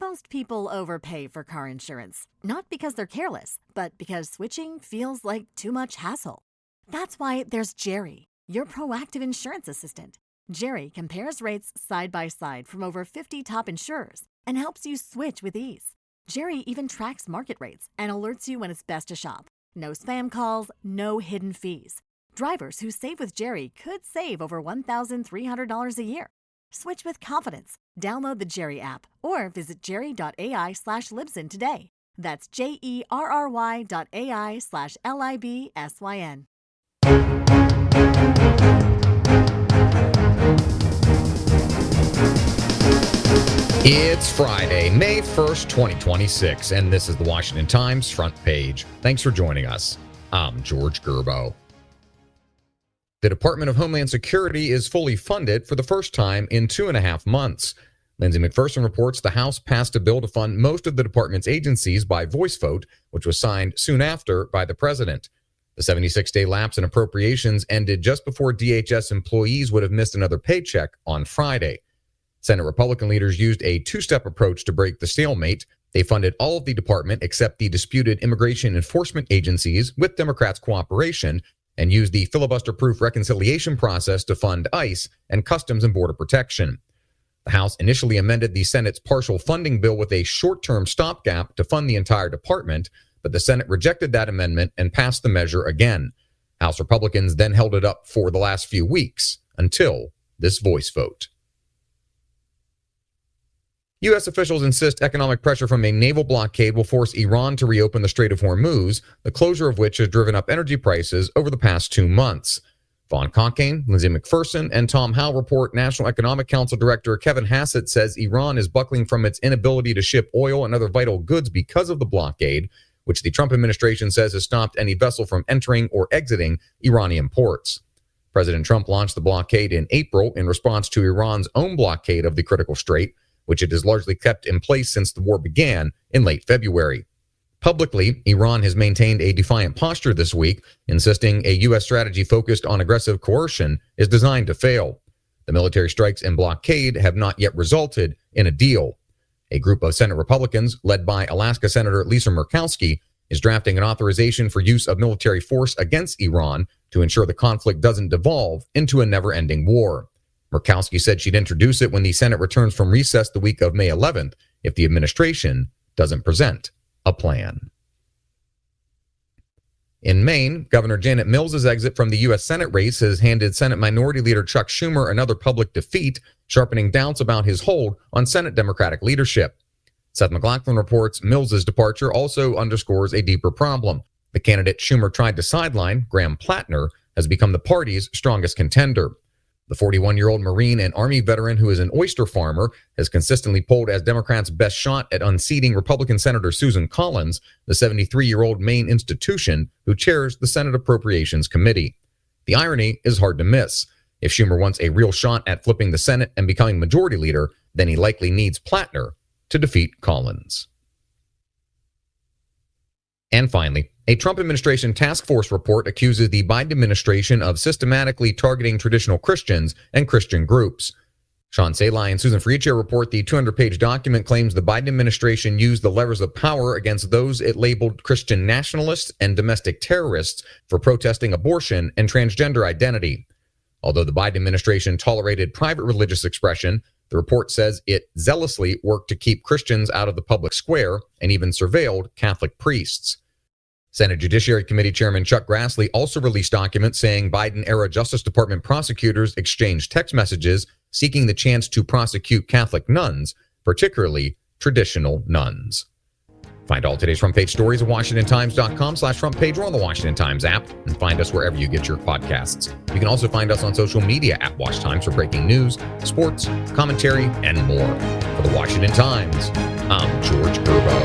Most people overpay for car insurance, not because they're careless, but because switching feels like too much hassle. That's why there's Jerry, your proactive insurance assistant. Jerry compares rates side by side from over 50 top insurers and helps you switch with ease. Jerry even tracks market rates and alerts you when it's best to shop. No spam calls, no hidden fees. Drivers who save with Jerry could save over $1,300 a year. Switch with confidence. Download the Jerry app or visit jerry.ai/Libsyn today. That's JERRY.ai/LIBSYN. It's Friday, May 1st, 2026, and this is the Washington Times front page. Thanks for joining us. I'm George Gerbo. The Department of Homeland Security is fully funded for the first time in 2.5 months. Lindsay McPherson reports the House passed a bill to fund most of the department's agencies by voice vote, which was signed soon after by the president. The 76-day lapse in appropriations ended just before DHS employees would have missed another paycheck on Friday. Senate Republican leaders used a two-step approach to break the stalemate. They funded all of the department except the disputed immigration enforcement agencies with Democrats' cooperation, and used the filibuster-proof reconciliation process to fund ICE and Customs and Border Protection. The House initially amended the Senate's partial funding bill with a short-term stopgap to fund the entire department, but the Senate rejected that amendment and passed the measure again. House Republicans then held it up for the last few weeks until this voice vote. U.S. officials insist economic pressure from a naval blockade will force Iran to reopen the Strait of Hormuz, the closure of which has driven up energy prices over the past 2 months. Vaughn Conkane, Lindsay McPherson, and Tom Howell report National Economic Council Director Kevin Hassett says Iran is buckling from its inability to ship oil and other vital goods because of the blockade, which the Trump administration says has stopped any vessel from entering or exiting Iranian ports. President Trump launched the blockade in April in response to Iran's own blockade of the critical strait, which it has largely kept in place since the war began in late February. Publicly, Iran has maintained a defiant posture this week, insisting a U.S. strategy focused on aggressive coercion is designed to fail. The military strikes and blockade have not yet resulted in a deal. A group of Senate Republicans, led by Alaska Senator Lisa Murkowski, is drafting an authorization for use of military force against Iran to ensure the conflict doesn't devolve into a never-ending war. Murkowski said she'd introduce it when the Senate returns from recess the week of May 11th if the administration doesn't present a plan. In Maine, Governor Janet Mills' exit from the U.S. Senate race has handed Senate Minority Leader Chuck Schumer another public defeat, sharpening doubts about his hold on Senate Democratic leadership. Seth MacLachlan reports Mills' departure also underscores a deeper problem. The candidate Schumer tried to sideline, Graham Plattner, has become the party's strongest contender. The 41-year-old Marine and Army veteran who is an oyster farmer has consistently polled as Democrats' best shot at unseating Republican Senator Susan Collins, the 73-year-old Maine institution who chairs the Senate Appropriations Committee. The irony is hard to miss. If Schumer wants a real shot at flipping the Senate and becoming majority leader, then he likely needs Plattner to defeat Collins. And finally, a Trump administration task force report accuses the Biden administration of systematically targeting traditional Christians and Christian groups. Sean Salai and Susan Frietcher report the 200-page document claims the Biden administration used the levers of power against those it labeled Christian nationalists and domestic terrorists for protesting abortion and transgender identity. Although the Biden administration tolerated private religious expression, the report says it zealously worked to keep Christians out of the public square and even surveilled Catholic priests. Senate Judiciary Committee Chairman Chuck Grassley also released documents saying Biden-era Justice Department prosecutors exchanged text messages seeking the chance to prosecute Catholic nuns, particularly traditional nuns. Find all today's front page stories at WashingtonTimes.com/front page or on the Washington Times app, and find us wherever you get your podcasts. You can also find us on social media at Wash Times for breaking news, sports, commentary, and more. For the Washington Times, I'm George Gerbo.